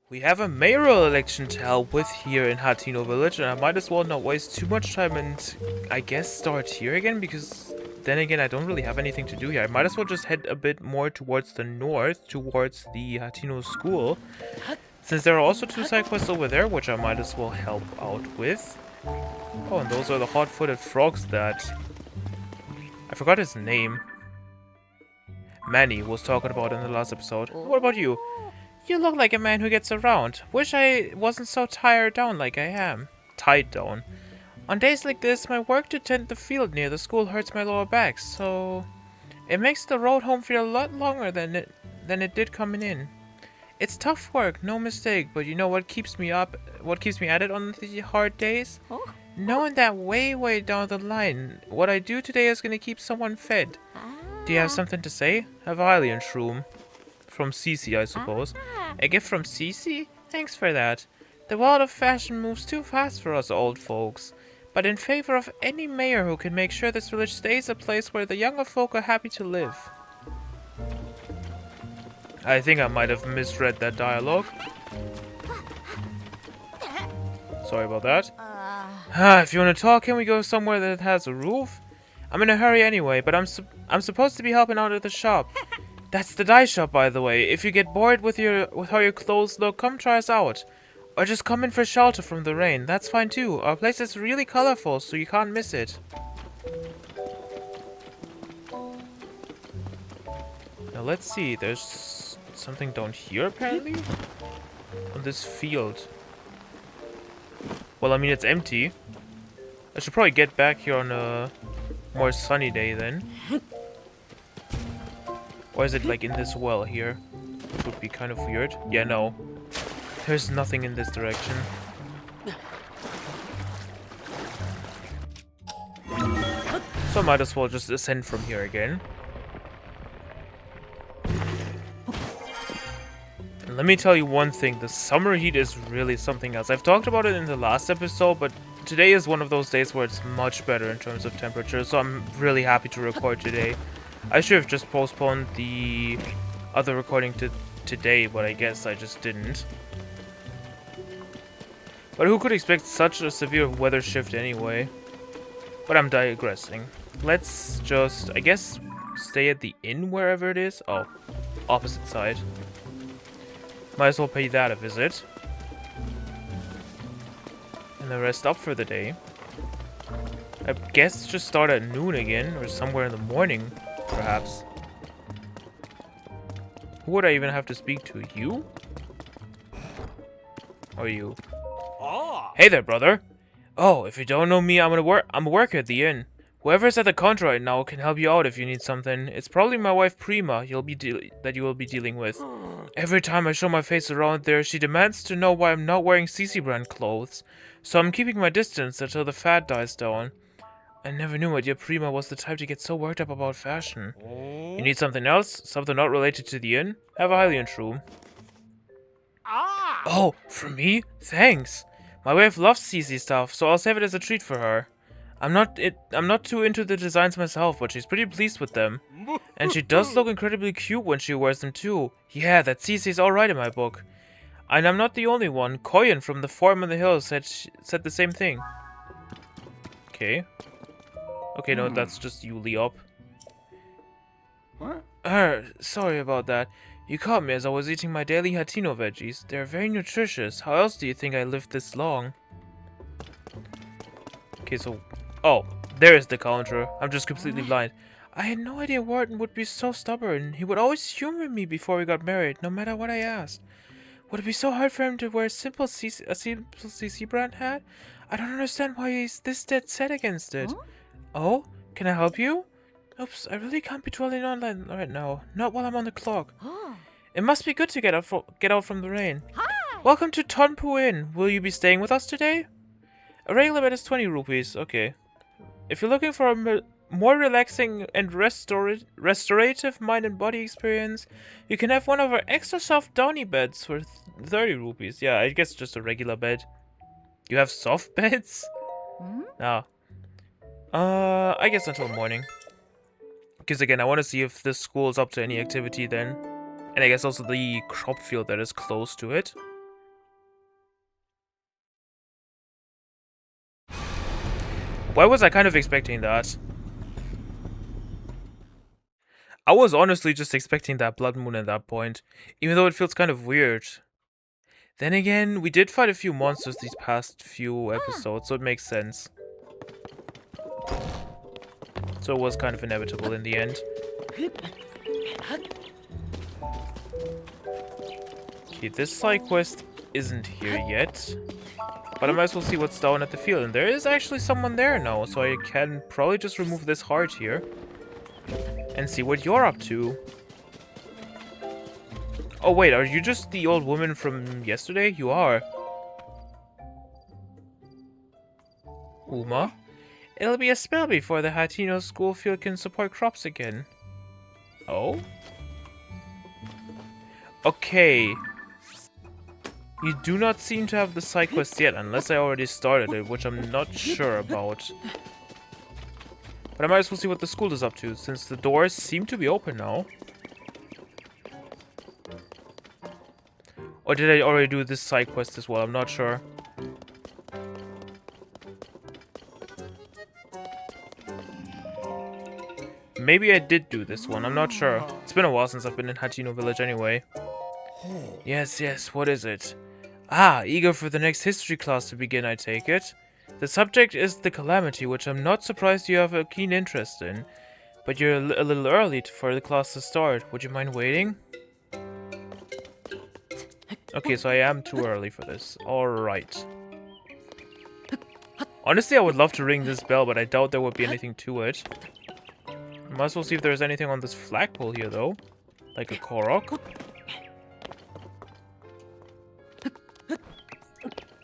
We have a mayoral election to help with here in Hateno Village, and I might as well not waste too much time and I guess start here again, because then again I don't really have anything to do here. I might as well just head a bit more towards the north, towards the Hateno school, since there are also two side quests over there, which I might as well help out with. Oh, and those are the hot-footed frogs that... I forgot his name. Manny was talking about in the last episode. What about you? You look like a man who gets around. Wish I wasn't so tired down like I am. Tied down. On days like this, my work to tend the field near the school hurts my lower back, so... It makes the road home feel a lot longer than it did coming in. It's tough work, no mistake, but you know what keeps me at it on the hard days? Knowing that way down the line, what I do today is gonna keep someone fed. Do you have something to say? Have a Hylian shroom. From Cece, I suppose. A gift from Cece? Thanks for that. The world of fashion moves too fast for us old folks. But in favor of any mayor who can make sure this village stays a place where the younger folk are happy to live. I think I might have misread that dialogue. Sorry about that. If you want to talk, can we go somewhere that has a roof? I'm in a hurry anyway, but I'm supposed to be helping out at the shop. That's the dye shop, by the way. If you get bored with how your clothes look, come try us out. Or just come in for shelter from the rain. That's fine too. Our place is really colorful, so you can't miss it. Now let's see. There's something down here, apparently? On this field. Well, I mean, it's empty. I should probably get back here on a more sunny day then. Or is it like in this well here? Which would be kind of weird. Yeah, no. There's nothing in this direction. So I might as well just ascend from here again. And let me tell you one thing, the summer heat is really something else. I've talked about it in the last episode, but today is one of those days where it's much better in terms of temperature, so I'm really happy to record today. I should have just postponed the other recording to today, but I guess I just didn't. But who could expect such a severe weather shift anyway? But I'm digressing. Let's just, I guess, stay at the inn wherever it is. Oh, opposite side. Might as well pay that a visit. And then rest up for the day. I guess just start at noon again, or somewhere in the morning. Perhaps. Who would I even have to speak to? You? Or you? Oh. Hey there, brother. Oh, if you don't know me, I'm a worker at the inn. Whoever's at the counter right now can help you out if you need something. It's probably my wife Prima you will be dealing with. Every time I show my face around there, she demands to know why I'm not wearing CC brand clothes. So I'm keeping my distance until the fad dies down. I never knew my dear Prima was the type to get so worked up about fashion. You need something else? Something not related to the inn? Have a Hylian shroom. Oh, from me? Thanks. My wife loves CC stuff, so I'll save it as a treat for her. I'm not too into the designs myself, but she's pretty pleased with them. And she does look incredibly cute when she wears them too. Yeah, that CC's alright in my book. And I'm not the only one. Koyan from the farm on the hill said the same thing. Okay. Okay, no, that's just you, Leop. What? Sorry about that. You caught me as I was eating my daily Hateno veggies. They're very nutritious. How else do you think I lived this long? Okay, so... Oh, there's the counter. I'm just completely blind. I had no idea Wharton would be so stubborn. He would always humor me before we got married, no matter what I asked. Would it be so hard for him to wear a simple CC brand hat? I don't understand why he's this dead set against it. Huh? Oh, can I help you? Oops, I really can't be dwelling online right now. Not while I'm on the clock. It must be good to get out from the rain. Hi. Welcome to Tonpu Inn. Will you be staying with us today? A regular bed is 20 rupees. Okay. If you're looking for a more relaxing and restorative mind and body experience, you can have one of our extra soft downy beds for 30 rupees. Yeah, I guess just a regular bed. You have soft beds? No. I guess until morning. Because again, I want to see if this school is up to any activity then. And I guess also the crop field that is close to it. Why was I kind of expecting that? I was honestly just expecting that blood moon at that point, even though it feels kind of weird. Then again, we did fight a few monsters these past few episodes, so it makes sense. So it was kind of inevitable in the end. Okay, this side quest isn't here yet. But I might as well see what's down at the field. And there is actually someone there now, so I can probably just remove this heart here. And see what you're up to. Oh wait, are you just the old woman from yesterday? You are. Uma? It'll be a spell before the Hateno school field can support crops again. Oh? Okay. You do not seem to have the side quest yet, unless I already started it, which I'm not sure about. But I might as well see what the school is up to, since the doors seem to be open now. Or did I already do this side quest as well? I'm not sure. Maybe I did do this one, I'm not sure. It's been a while since I've been in Hateno Village anyway. Yes, what is it? Ah, eager for the next history class to begin, I take it. The subject is the calamity, which I'm not surprised you have a keen interest in. But you're a little early for the class to start. Would you mind waiting? Okay, so I am too early for this. Alright. Honestly, I would love to ring this bell, but I doubt there would be anything to it. Might as well see if there's anything on this flagpole here, though. Like a Korok.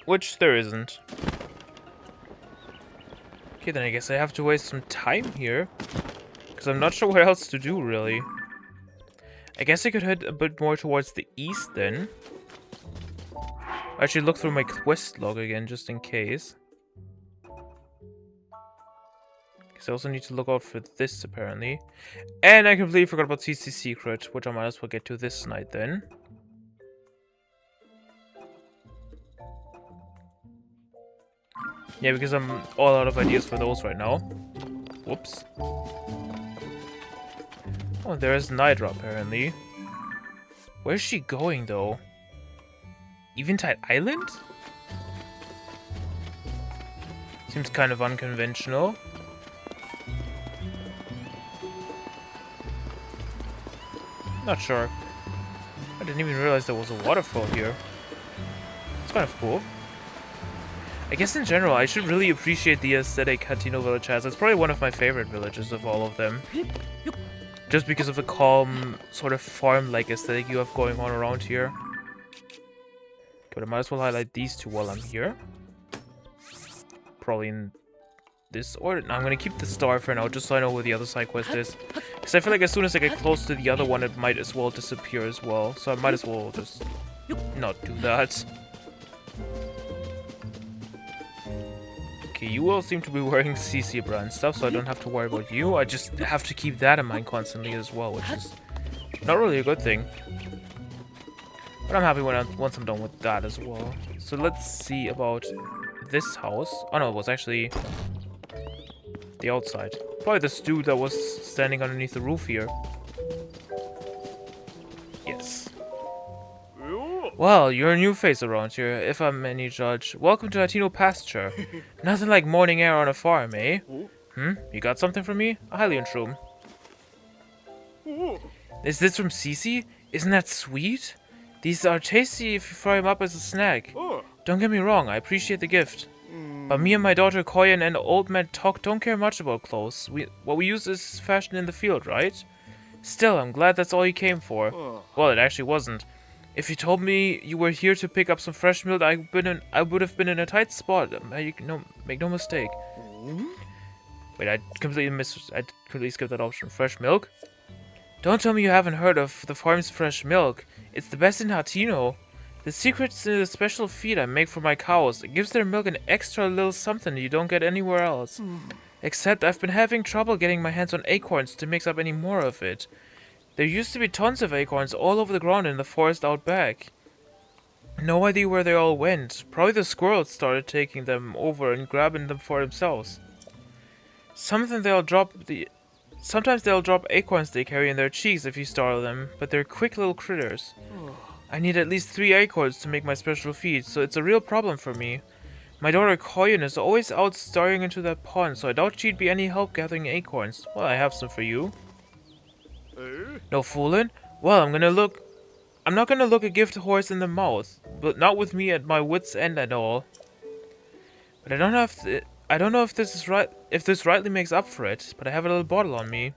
Which there isn't. Okay, then I guess I have to waste some time here. Because I'm not sure what else to do, really. I guess I could head a bit more towards the east, then. Actually, look through my quest log again, just in case. Because I also need to look out for this, apparently. And I completely forgot about Cece's secret, which I might as well get to this night, then. Yeah, because I'm all out of ideas for those right now. Whoops. Oh, there's Nidra, apparently. Where's she going, though? Eventide Island? Seems kind of unconventional. Not sure. I didn't even realize there was a waterfall here. It's kind of cool. I guess in general, I should really appreciate the aesthetic Hateno Village has. It's probably one of my favorite villages of all of them. Just because of the calm, sort of farm-like aesthetic you have going on around here. But I might as well highlight these two while I'm here. Probably in this order. No, I'm gonna keep the star for now, just so I know where the other side quest is. Because I feel like as soon as I get close to the other one, it might as well disappear as well. So I might as well just not do that. Okay, you all seem to be wearing Cece brand stuff, so I don't have to worry about you. I just have to keep that in mind constantly as well, which is not really a good thing. But I'm happy once I'm done with that as well. So let's see about this house. Oh no, it was actually the outside. Probably this dude that was standing underneath the roof here. Yes. Well, you're a new face around here, if I'm any judge. Welcome to Hateno Pasture. Nothing like morning air on a farm, eh? You got something for me? A Hylian shroom. Is this from Cece? Isn't that sweet? These are tasty if you fry them up as a snack. Don't get me wrong, I appreciate the gift. But me and my daughter Koyan and old man Tok don't care much about clothes. What we use is fashion in the field, right? Still, I'm glad that's all you came for. Well, it actually wasn't. If you told me you were here to pick up some fresh milk, I would have been in a tight spot. Make no mistake. Wait, I completely skipped that option. Fresh milk? Don't tell me you haven't heard of the farm's fresh milk. It's the best in Hateno. The secret's in a special feed I make for my cows. It gives their milk an extra little something you don't get anywhere else. Except I've been having trouble getting my hands on acorns to mix up any more of it. There used to be tons of acorns all over the ground in the forest out back. No idea where they all went. Probably the squirrels started taking them over and grabbing them for themselves. Sometimes they'll drop acorns they carry in their cheeks if you startle them, but they're quick little critters. I need at least 3 acorns to make my special feed, so it's a real problem for me. My daughter Koyen is always out staring into that pond, so I doubt she'd be any help gathering acorns. Well, I have some for you. No foolin'? Well, I'm not gonna look a gift horse in the mouth, but not with me at my wits' end at all. But I don't know if this is right. If this rightly makes up for it, but I have a little bottle on me.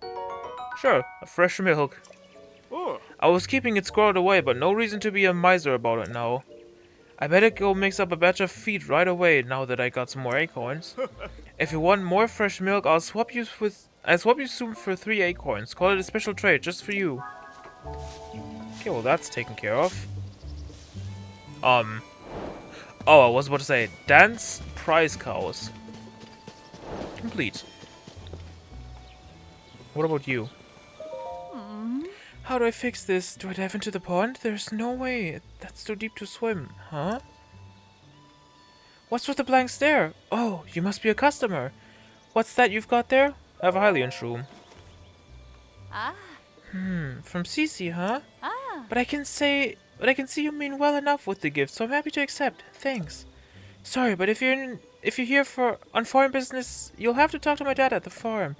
Sure, a fresh milk. I was keeping it squirreled away, but no reason to be a miser about it now. I better go mix up a batch of feed right away now that I got some more acorns. If you want more fresh milk, I'll swap you soon for 3 acorns. Call it a special trade just for you. Okay, well that's taken care of. Oh, I was about to say, dance prize cows. Complete. What about you? How do I fix this? Do I dive into the pond? There's no way. That's too deep to swim. Huh? What's with the blank stare? Oh, you must be a customer. What's that you've got there? I have a Hylian shroom. From Cece, huh? But I can see you mean well enough with the gift, so I'm happy to accept. Thanks. Sorry, but if you're here on farm business, you'll have to talk to my dad at the farm.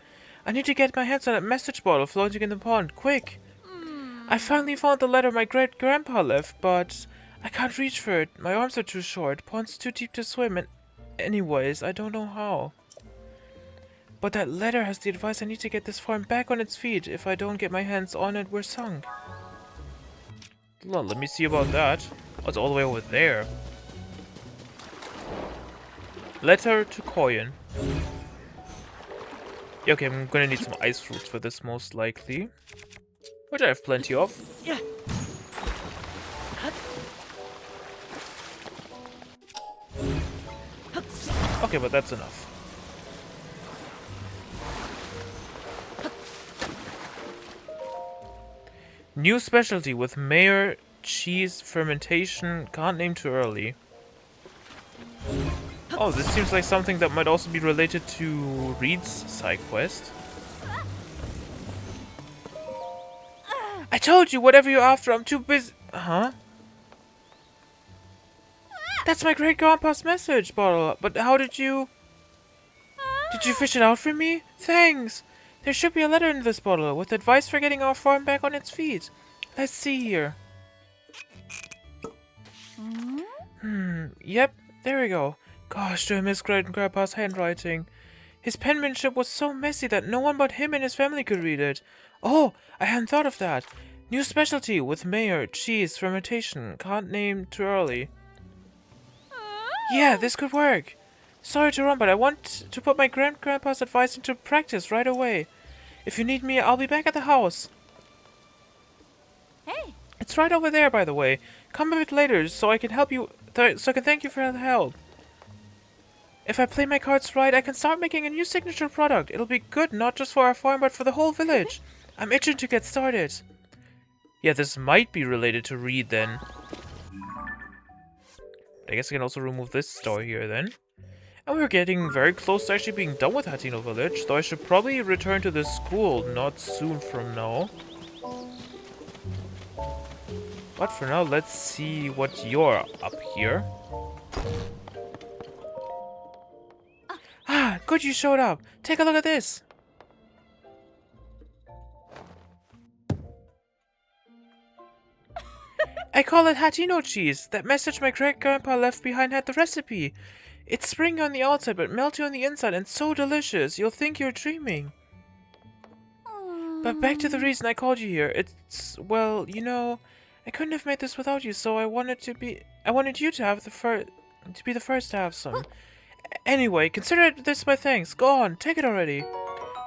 I need to get my hands on that message bottle floating in the pond, quick. I finally found the letter my great-grandpa left, but I can't reach for it. My arms are too short, pond's too deep to swim, and anyways, I don't know how. But that letter has the advice I need to get this farm back on its feet. If I don't get my hands on it, we're sunk. Well, let me see about that. Oh, it's all the way over there. Letter to Koyen. Yeah, okay, I'm gonna need some ice fruits for this most likely. Which I have plenty of. Yeah. Okay, but that's enough. New specialty with Mayoral cheese fermentation. Can't name too early. Oh, this seems like something that might also be related to Reed's side quest. I told you, whatever you're after, I'm too busy. Huh? That's my great-grandpa's message bottle. But how did you... Did you fish it out for me? Thanks. There should be a letter in this bottle with advice for getting our farm back on its feet. Let's see here. Yep, there we go. Gosh, do I miss Great-grandpa's handwriting. His penmanship was so messy that no one but him and his family could read it. Oh, I hadn't thought of that. New specialty with Mayoral cheese fermentation. Can't name too early. Yeah, this could work. Sorry to run, but I want to put my grandpa's advice into practice right away. If you need me, I'll be back at the house. Hey. It's right over there, by the way. Come a bit later so I can help you. So I can thank you for the help. If I play my cards right, I can start making a new signature product. It'll be good not just for our farm, but for the whole village. I'm itching to get started. Yeah, this might be related to Reed then. I guess I can also remove this store here then. And we're getting very close to actually being done with Hateno Village, though I should probably return to the school not soon from now. But for now, let's see what you're up here. Ah, good you showed up. Take a look at this. I call it Hateno cheese. That message my great-grandpa left behind had the recipe. It's springy on the outside, but melty on the inside, and so delicious. You'll think you're dreaming. But back to the reason I called you here. It's, well, you know, I couldn't have made this without you, so I wanted you to be the first to have some. Anyway, consider this my thanks. Go on, take it already.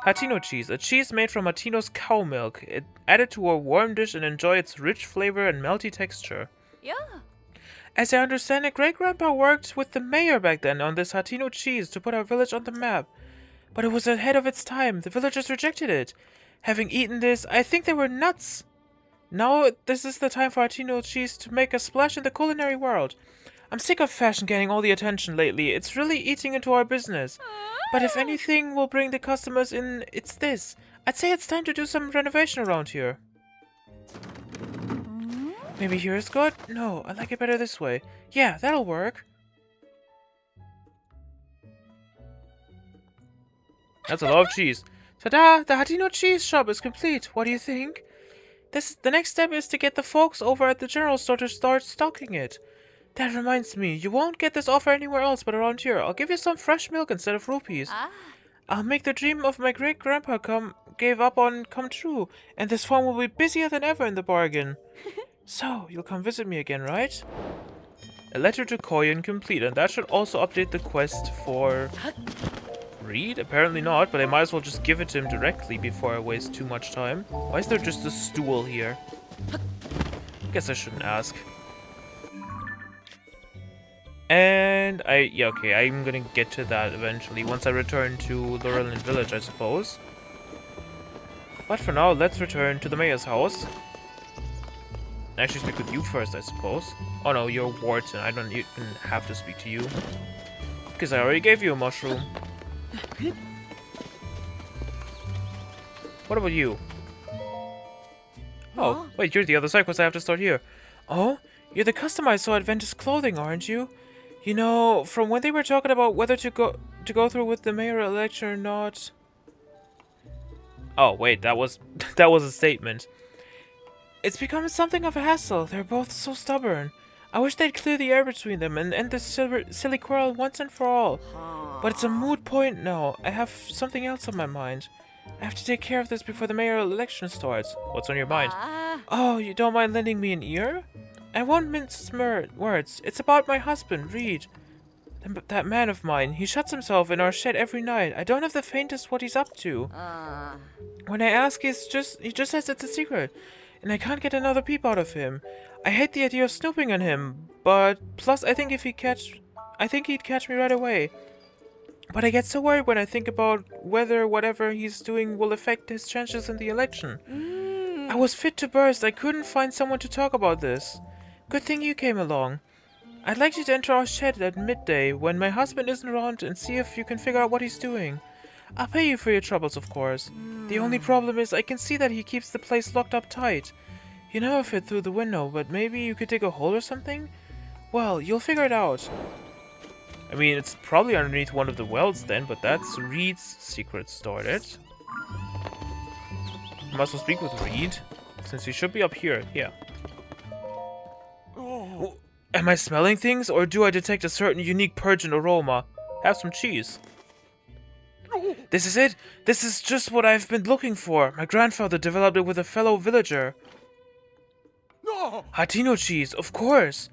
Hateno cheese, a cheese made from Hateno's cow milk. It added to a warm dish and enjoy its rich flavor and melty texture. Yeah. As I understand it, Great-grandpa worked with the mayor back then on this Hateno cheese to put our village on the map. But it was ahead of its time. The villagers rejected it. Having eaten this, I think they were nuts. Now this is the time for Hateno cheese to make a splash in the culinary world. I'm sick of fashion getting all the attention lately. It's really eating into our business. But if anything will bring the customers in, it's this. I'd say it's time to do some renovation around here. Maybe here is good? No, I like it better this way. Yeah, that'll work. That's a lot of cheese. Ta-da! The Hateno cheese shop is complete. What do you think? The next step is to get the folks over at the general store to start stocking it. That reminds me, you won't get this offer anywhere else but around here. I'll give you some fresh milk instead of rupees. I'll make the dream of my great-grandpa gave up on come true, and this farm will be busier than ever in the bargain. So, you'll come visit me again, right? A letter to Koyan complete, and that should also update the quest for Reed? Apparently not, but I might as well just give it to him directly before I waste too much time. Why is there just a stool here? I guess I shouldn't ask. And okay, I'm gonna get to that eventually, once I return to Laurelin Village, I suppose. But for now, let's return to the mayor's house. Actually speak with you first, I suppose. Oh no, you're Wharton, I don't even have to speak to you. Because I already gave you a mushroom. What about you? Oh, wait, you're the other side, because I have to start here. Oh, you're the customer I saw at Ventus Clothing, aren't you? You know, from when they were talking about whether to go through with the mayoral election or not. Oh, wait, that was a statement. It's become something of a hassle. They're both so stubborn. I wish they'd clear the air between them and end this silly quarrel once and for all. But it's a moot point now. I have something else on my mind. I have to take care of this before the mayoral election starts. What's on your mind? Oh, you don't mind lending me an ear? I won't mince words. It's about my husband, Reed. That man of mine. He shuts himself in our shed every night. I don't have the faintest what he's up to. When I ask, he just says it's a secret. And I can't get another peep out of him. I hate the idea of snooping on him, but plus I think he'd catch me right away. But I get so worried when I think about whether whatever he's doing will affect his chances in the election. I was fit to burst. I couldn't find someone to talk about this. Good thing you came along. I'd like you to enter our shed at midday when my husband isn't around and see if you can figure out what he's doing. I'll pay you for your troubles, of course. The only problem is I can see that he keeps the place locked up tight. You never fit through the window, but maybe you could dig a hole or something? Well, you'll figure it out. I mean, it's probably underneath one of the wells then, but that's Reed's secret started. I must well speak with Reed, since he should be up here. Yeah. Oh. Am I smelling things, or do I detect a certain unique pungent aroma? Have some cheese. This is it! This is just what I've been looking for! My grandfather developed it with a fellow villager. Hateno cheese, of course!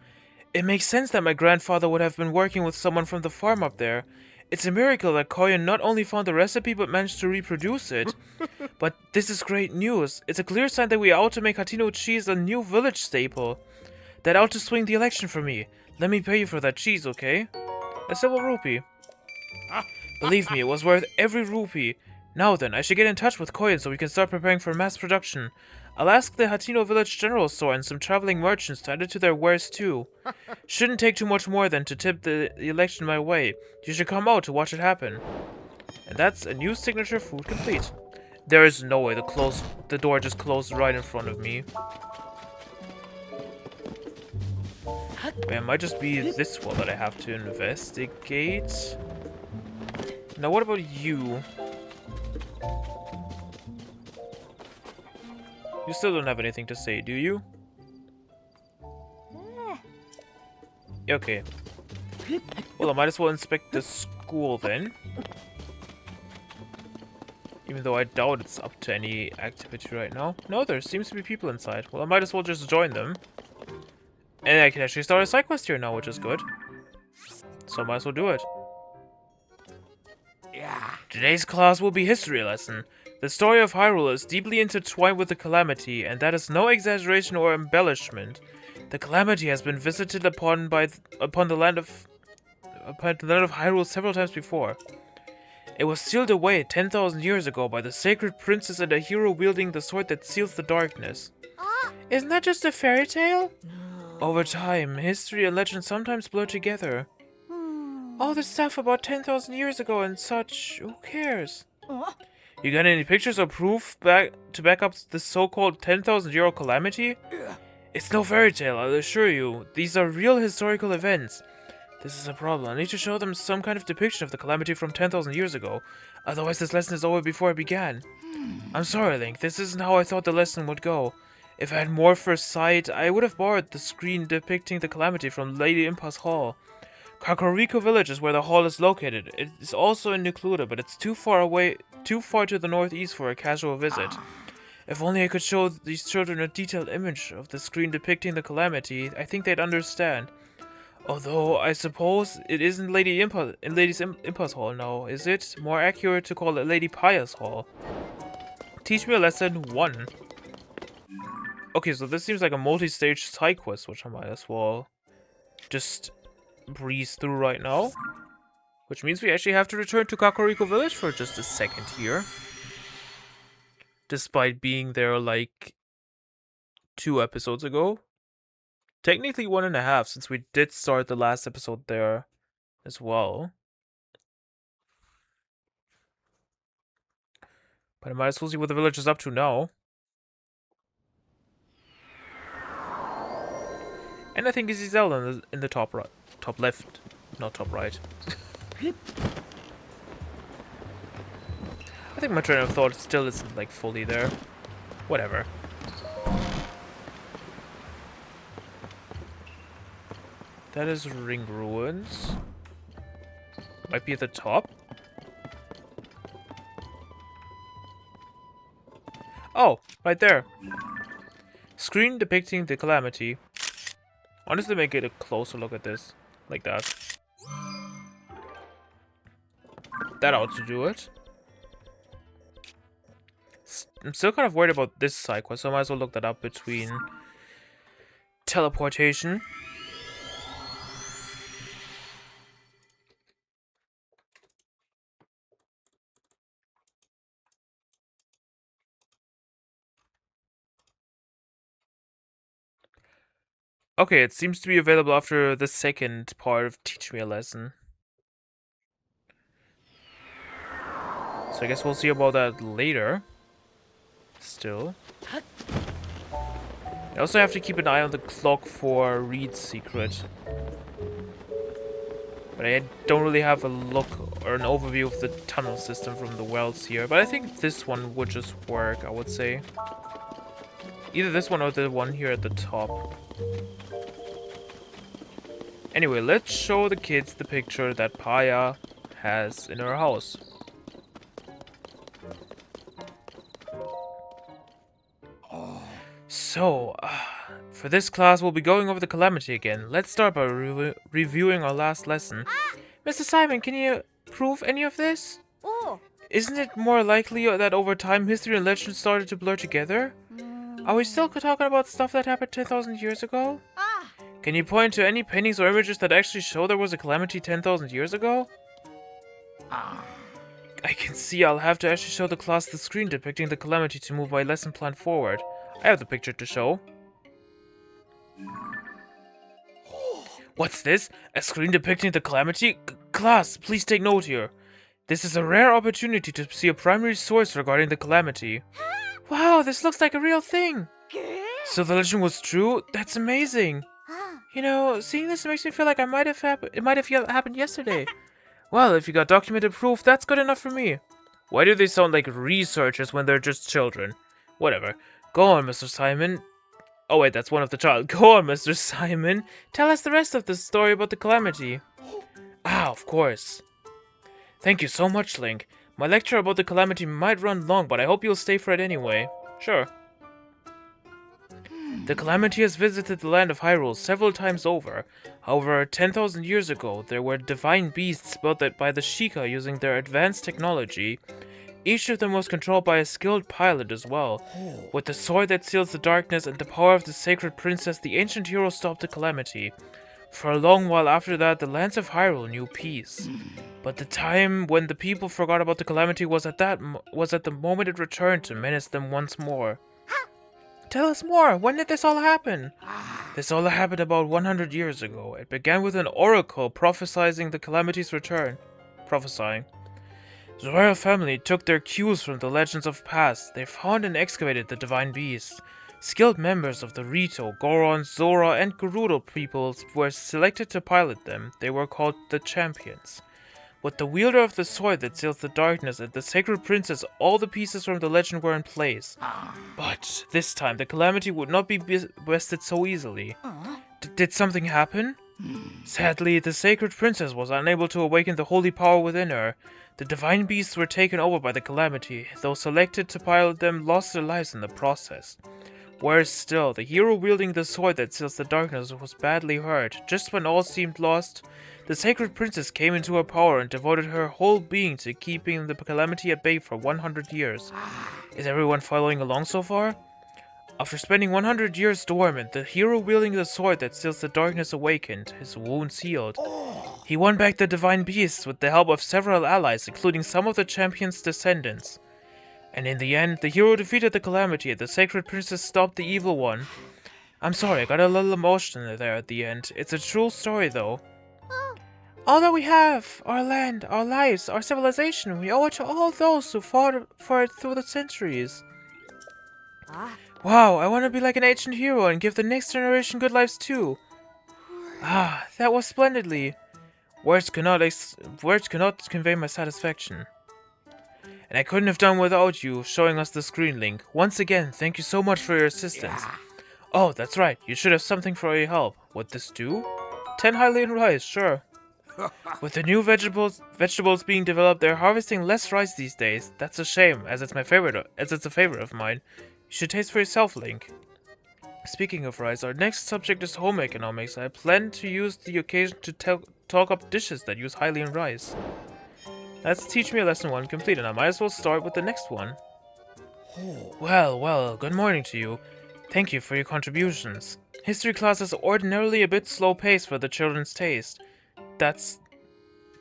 It makes sense that my grandfather would have been working with someone from the farm up there. It's a miracle that Koyan not only found the recipe but managed to reproduce it. But this is great news. It's a clear sign that we ought to make Hateno cheese a new village staple. That ought to swing the election for me. Let me pay you for that cheese, okay? A silver rupee. Believe me, it was worth every rupee. Now then, I should get in touch with Koyan so we can start preparing for mass production. I'll ask the Hateno Village General Store and some traveling merchants to add it to their wares too. Shouldn't take too much more than to tip the election my way. You should come out to watch it happen. And that's a new signature food complete. There is no way the door just closed right in front of me. It might just be this one that I have to investigate. Now what about you? You still don't have anything to say, do you? Okay. Well, I might as well inspect the school then. Even though I doubt it's up to any activity right now. No, there seems to be people inside. Well, I might as well just join them. And I can actually start a side quest here now, which is good. So I might as well do it. Today's class will be history lesson. The story of Hyrule is deeply intertwined with the Calamity, and that is no exaggeration or embellishment. The Calamity has been visited upon the land of Hyrule several times before. It was sealed away 10,000 years ago by the sacred princess and a hero wielding the sword that seals the darkness. Isn't that just a fairy tale? Over time, history and legend sometimes blur together. All this stuff about 10,000 years ago and such, who cares? You got any pictures or proof to back up this so-called 10,000-year calamity? It's no fairy tale, I'll assure you. These are real historical events. This is a problem. I need to show them some kind of depiction of the calamity from 10,000 years ago. Otherwise, this lesson is over before it began. I'm sorry, Link. This isn't how I thought the lesson would go. If I had more first sight, I would have borrowed the screen depicting the calamity from Lady Impa's Hall. Kakariko Village is where the hall is located. It is also in Nucluda, but it's too far to the northeast for a casual visit. If only I could show these children a detailed image of the screen depicting the calamity, I think they'd understand. Although, I suppose it isn't Lady Impa's Hall now, is it? More accurate to call it Lady Paya's Hall. Teach me a lesson 1. Okay, so this seems like a multi-stage side quest, which I might as well just breeze through right now. Which means we actually have to return to Kakariko Village for just a second here. Despite being there like 2 episodes ago. Technically 1.5, since we did start the last episode there as well. But I might as well see what the village is up to now. And I think it's Zelda in the top right, top left, not top right. I think my train of thought still isn't like fully there. Whatever. That is Ring Ruins. Might be at the top. Oh, right there. Screen depicting the calamity. Honestly, make it a closer look at this. Like that. That ought to do it. I'm still kind of worried about this side quest, so I might as well look that up between teleportation. Okay, it seems to be available after the second part of Teach Me a Lesson. So I guess we'll see about that later. Still. I also have to keep an eye on the clock for Reed's secret. But I don't really have a look or an overview of the tunnel system from the wells here. But I think this one would just work, I would say. Either this one or the one here at the top. Anyway, let's show the kids the picture that Paya has in her house. So, for this class, we'll be going over the calamity again. Let's start by reviewing our last lesson. Mr. Simon, can you prove any of this? Oh. Isn't it more likely that over time history and legend started to blur together? Are we still talking about stuff that happened 10,000 years ago? Can you point to any paintings or images that actually show there was a calamity 10,000 years ago? I can see I'll have to actually show the class the screen depicting the calamity to move my lesson plan forward. I have the picture to show. What's this? A screen depicting the calamity? Class, please take note here. This is a rare opportunity to see a primary source regarding the calamity. Wow, this looks like a real thing. So the legend was true? That's amazing. You know, seeing this makes me feel like it might have happened yesterday. Well, if you got documented proof, that's good enough for me. Why do they sound like researchers when they're just children? Whatever. Go on, Mr. Simon. Oh wait, that's one of the child. Go on, Mr. Simon. Tell us the rest of the story about the calamity. Ah, of course. Thank you so much, Link. My lecture about the calamity might run long, but I hope you'll stay for it anyway. Sure. The calamity has visited the land of Hyrule several times over. However, 10,000 years ago, there were divine beasts built by the Sheikah using their advanced technology. Each of them was controlled by a skilled pilot as well. With the sword that seals the darkness and the power of the sacred princess, the ancient hero stopped the calamity. For a long while after that, the lands of Hyrule knew peace. But the time when the people forgot about the calamity was at the moment it returned to menace them once more. Tell us more. When did this all happen? This all happened about 100 years ago. It began with an oracle prophesying the calamity's return. Prophesying. The royal family took their cues from the legends of past. They found and excavated the divine beasts. Skilled members of the Rito, Goron, Zora, and Gerudo peoples were selected to pilot them. They were called the Champions. With the wielder of the sword that seals the darkness and the sacred princess, all the pieces from the legend were in place. But this time, the calamity would not be bested so easily. Did something happen? Sadly, the sacred princess was unable to awaken the holy power within her. The divine beasts were taken over by the calamity. Those selected to pilot them lost their lives in the process. Worse still, the hero wielding the sword that seals the darkness was badly hurt. Just when all seemed lost, the sacred princess came into her power and devoted her whole being to keeping the calamity at bay for 100 years. Is everyone following along so far? After spending 100 years dormant, the hero wielding the sword that seals the darkness awakened, his wounds healed. He won back the divine beasts with the help of several allies, including some of the champion's descendants. And in the end, the hero defeated the calamity and the sacred princess stopped the evil one. I'm sorry, I got a little emotional there at the end. It's a true story though. All that we have, our land, our lives, our civilization, we owe it to all those who fought for it through the centuries. Wow, I want to be like an ancient hero and give the next generation good lives too. Ah, that was splendidly. Words cannot convey my satisfaction. And I couldn't have done without you showing us the screen link. Once again, thank you so much for your assistance. Oh, that's right, you should have something for your help. Would this do? 10 Hylian rice, sure. With the new vegetables being developed, they're harvesting less rice these days. That's a shame, as it's a favorite of mine. You should taste for yourself, Link. Speaking of rice, our next subject is home economics. I plan to use the occasion to talk up dishes that use Hylian rice. That's Teach Me a Lesson 1 complete, and I might as well start with the next one. Well, good morning to you. Thank you for your contributions. History class is ordinarily a bit slow-paced for the children's taste. That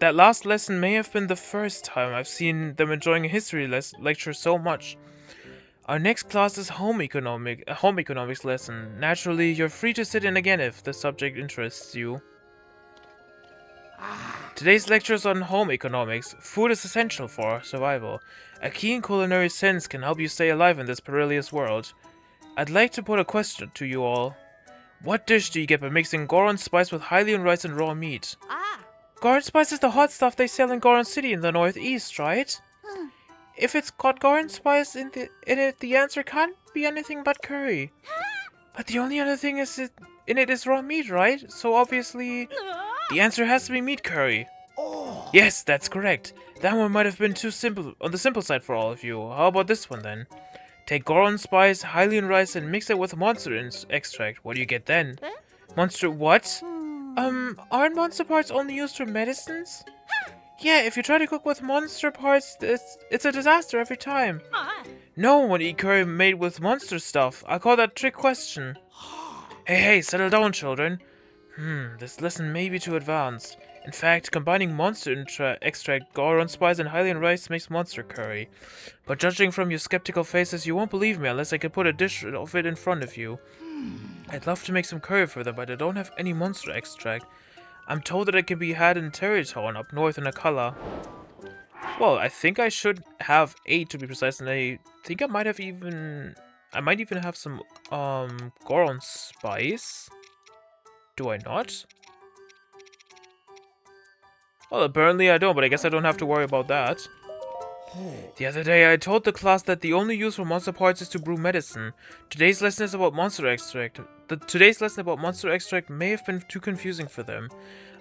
last lesson may have been the first time I've seen them enjoying a history lecture so much. Our next class is home economics lesson. Naturally, you're free to sit in again if the subject interests you. Today's lecture is on home economics. Food is essential for our survival. A keen culinary sense can help you stay alive in this perilous world. I'd like to put a question to you all. What dish do you get by mixing Goron spice with Hylian rice and raw meat? Goron spice is the hot stuff they sell in Goron City in the northeast, right? If it's got Goron spice in it, the answer can't be anything but curry. But the only other thing in it is raw meat, right? So obviously, the answer has to be meat curry. Yes, that's correct. That one might have been too simple on the simple side for all of you. How about this one then? Take Goron spice, Hylian rice, and mix it with monster extract. What do you get then? Monster what? Aren't monster parts only used for medicines? Yeah, if you try to cook with monster parts, it's a disaster every time. No one would eat curry made with monster stuff. I call that trick question. Hey, settle down, children. This lesson may be too advanced. In fact, combining monster extract, Goron spice, and Hylian rice makes monster curry. But judging from your skeptical faces, you won't believe me unless I can put a dish of it in front of you. I'd love to make some curry for them, but I don't have any monster extract. I'm told that it can be had in Terrytown up north in Akala. Well, I think I should have 8 to be precise, and I think I might even have some Goron spice. Do I not? Well, apparently I don't, but I guess I don't have to worry about that. The other day, I told the class that the only use for monster parts is to brew medicine. Today's lesson is about monster extract. Today's lesson about monster extract may have been too confusing for them.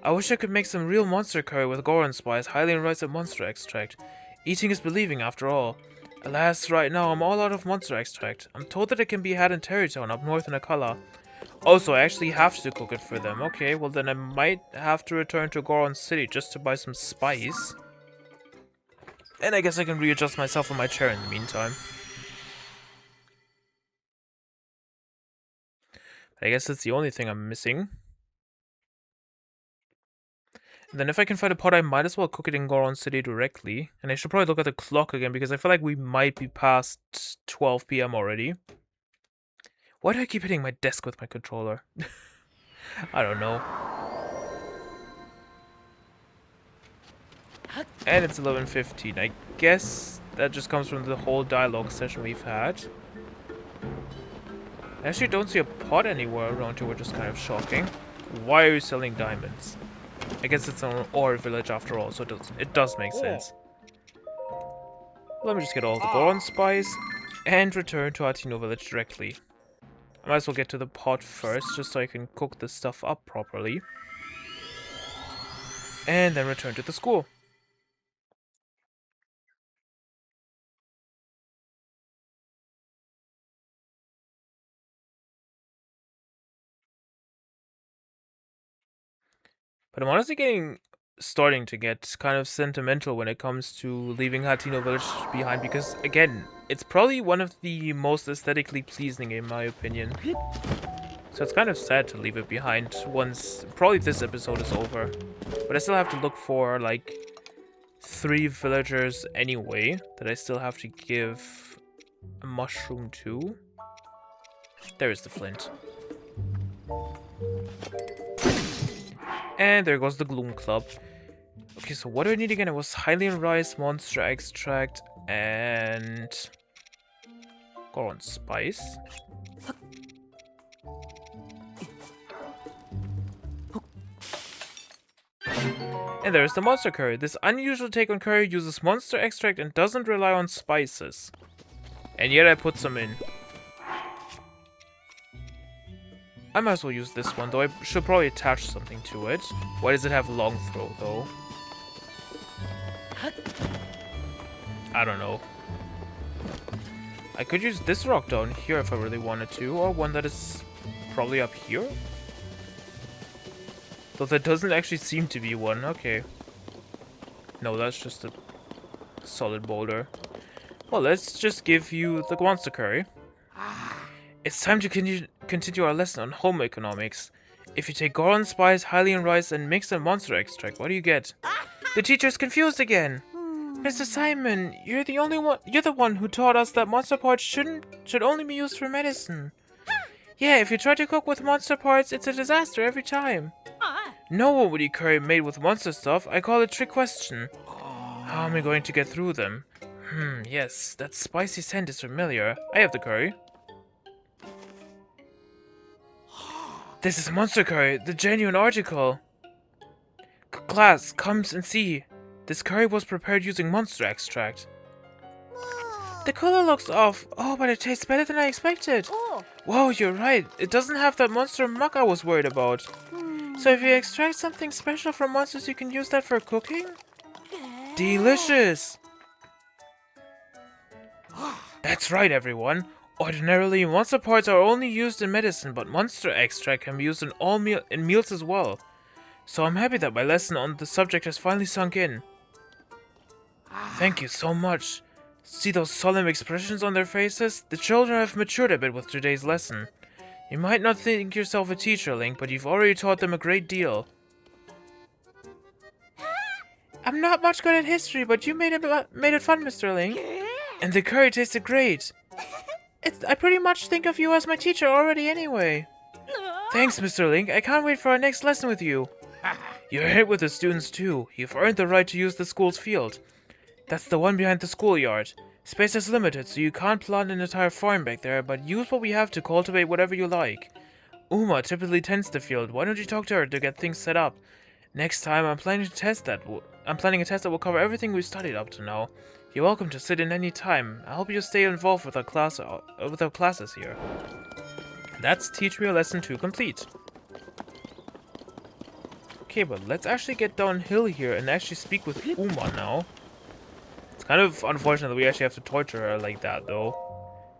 I wish I could make some real monster curry with Goron spice, Hylian rice, and monster extract. Eating is believing, after all. Alas, right now I'm all out of monster extract. I'm told that it can be had in Terrytown up north in Akala. Also, I actually have to cook it for them. Okay, well then I might have to return to Goron City just to buy some spice. And I guess I can readjust myself on my chair in the meantime. I guess that's the only thing I'm missing. And then if I can find a pot, I might as well cook it in Goron City directly. And I should probably look at the clock again because I feel like we might be past 12 PM already. Why do I keep hitting my desk with my controller? I don't know. And it's 11:15. I guess that just comes from the whole dialogue session we've had. I actually don't see a pot anywhere around here, which is kind of shocking. Why are you selling diamonds? I guess it's an ore village after all, so it does make sense. Let me just get all the goron spice and return to Hateno Village directly. I might as well get to the pot first, just so I can cook this stuff up properly. And then return to the school. But I'm honestly starting to get kind of sentimental when it comes to leaving Hateno Village behind, because again, it's probably one of the most aesthetically pleasing in my opinion. So it's kind of sad to leave it behind once probably this episode is over. But I still have to look for like 3 villagers anyway that I still have to give a mushroom to. There is the flint. And there goes the Gloom Club. Okay, so what do I need again? It was Hylian Rice, Monster Extract, and Goron Spice. And there's the Monster Curry. This unusual take on curry uses Monster Extract and doesn't rely on spices. And yet I put some in. I might as well use this one, though I should probably attach something to it. Why does it have long throw, though? I don't know. I could use this rock down here if I really wanted to, or one that is probably up here? Though there doesn't actually seem to be one. Okay. No, that's just a solid boulder. Well, let's just give you the monster curry. It's time to continue our lesson on home economics. If you take Goron Spice, Hylian Rice, and mix a monster extract, what do you get? The teacher's confused again. Mr. Simon, you're the one who taught us that monster parts should only be used for medicine. Yeah, if you try to cook with monster parts, it's a disaster every time. No one would eat curry made with monster stuff. I call it trick question. How am I going to get through them? Yes, that spicy scent is familiar. I have the curry. This is monster curry, the genuine article. Class, come and see. This curry was prepared using monster extract. The color looks off. Oh, but it tastes better than I expected. Whoa, you're right. It doesn't have that monster muck I was worried about. So if you extract something special from monsters, you can use that for cooking? Delicious! That's right, everyone. Ordinarily, monster parts are only used in medicine, but monster extract can be used in meals as well. So I'm happy that my lesson on the subject has finally sunk in. Thank you so much. See those solemn expressions on their faces? The children have matured a bit with today's lesson. You might not think yourself a teacher, Link, but you've already taught them a great deal. I'm not much good at history, but you made it fun, Mr. Link. And the curry tasted great. I pretty much think of you as my teacher already anyway. Thanks, Mr. Link. I can't wait for our next lesson with you. You're here with the students too. You've earned the right to use the school's field. That's the one behind the schoolyard. Space is limited, so you can't plant an entire farm back there, but use what we have to cultivate whatever you like. Uma typically tends the field. Why don't you talk to her to get things set up? Next time, I'm planning a test that will cover everything we've studied up to now. You're welcome to sit in any time. I hope you stay involved with our classes here. That's Teach Me a Lesson 2 complete. Okay, but let's actually get downhill here and actually speak with Uma now. It's kind of unfortunate that we actually have to torture her like that, though.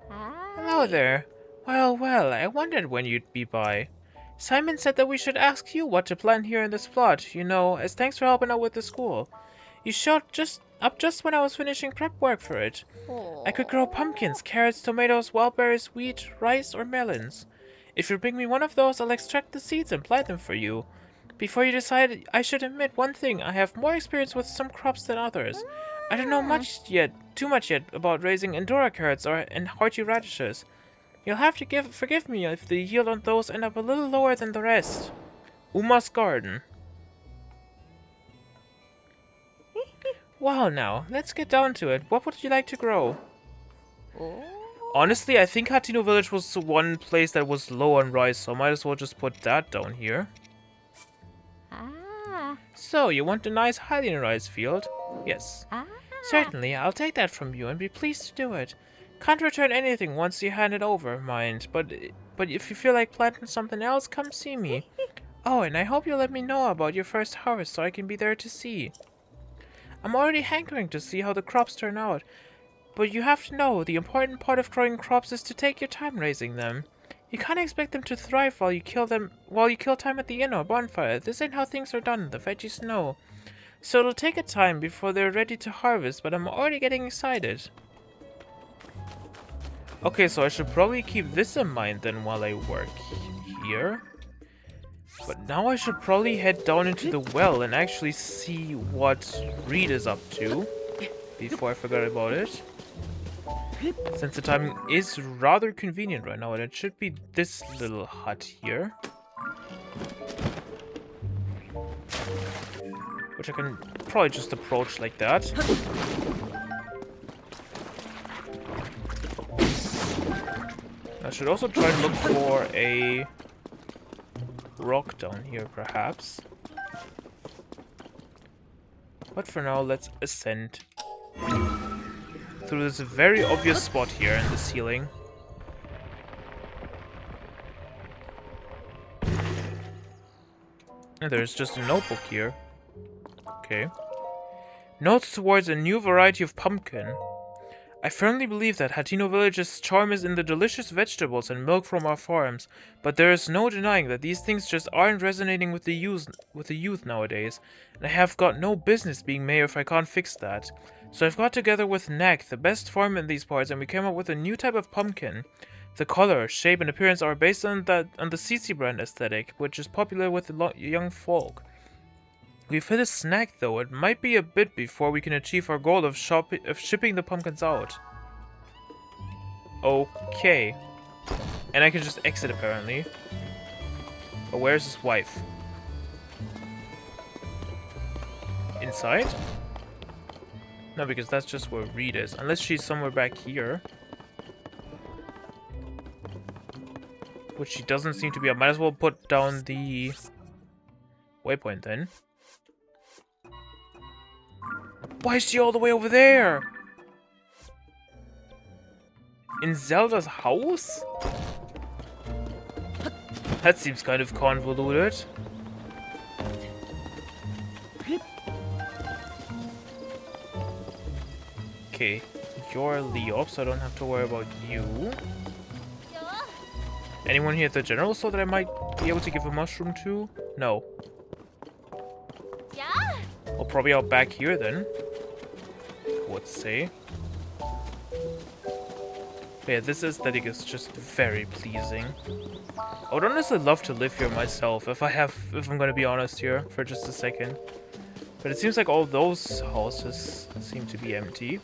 Hello there. Well, I wondered when you'd be by. Simon said that we should ask you what to plant here in this plot, you know, as thanks for helping out with the school. You showed up just when I was finishing prep work for it. I could grow pumpkins, carrots, tomatoes, wild berries, wheat, rice, or melons. If you bring me one of those, I'll extract the seeds and plant them for you. Before you decide, I should admit one thing. I have more experience with some crops than others. I don't know too much yet about raising Endora carrots and hearty radishes. You'll have to forgive me if the yield on those end up a little lower than the rest. Uma's garden. Well now, let's get down to it. What would you like to grow? Honestly, I think Hateno Village was the one place that was low on rice, so I might as well just put that down here. So, you want a nice Hylian rice field? Yes. Certainly, I'll take that from you and be pleased to do it. Can't return anything once you hand it over, mind, but if you feel like planting something else, come see me. Oh, and I hope you'll let me know about your first harvest so I can be there to see. I'm already hankering to see how the crops turn out, but you have to know, the important part of growing crops is to take your time raising them. You can't expect them to thrive while you kill time at the inn or bonfire. This ain't how things are done, the veggies know. So it'll take a time before they're ready to harvest, but I'm already getting excited. Okay, so I should probably keep this in mind then while I work here. But now I should probably head down into the well and actually see what Reed is up to before I forget about it. Since the timing is rather convenient right now, and it should be this little hut here. Which I can probably just approach like that. I should also try and look for a rock down here, perhaps. But for now, let's ascend through this very obvious spot here in the ceiling. And there's just a notebook here. Okay. Notes towards a new variety of pumpkin. I firmly believe that Hateno Village's charm is in the delicious vegetables and milk from our farms, but there is no denying that these things just aren't resonating with the youth nowadays, and I have got no business being mayor if I can't fix that. So I've got together with Knack, the best farm in these parts, and we came up with a new type of pumpkin. The color, shape, and appearance are based on the Cece brand aesthetic, which is popular with the young folk. We've hit a snag though. It might be a bit before we can achieve our goal of shipping the pumpkins out. Okay. And I can just exit apparently. But where's his wife? Inside? No, because that's just where Reed is. Unless she's somewhere back here. Which she doesn't seem to be. I might as well put down the waypoint then. Why is she all the way over there? In Zelda's house? That seems kind of convoluted. Okay, you're Leop, so I don't have to worry about you. Anyone here at the general store that I might be able to give a mushroom to? No. Well, probably out back here then. I would say. But yeah, this aesthetic is just very pleasing. I would honestly love to live here myself if I'm gonna be honest here for just a second. But it seems like all those houses seem to be empty.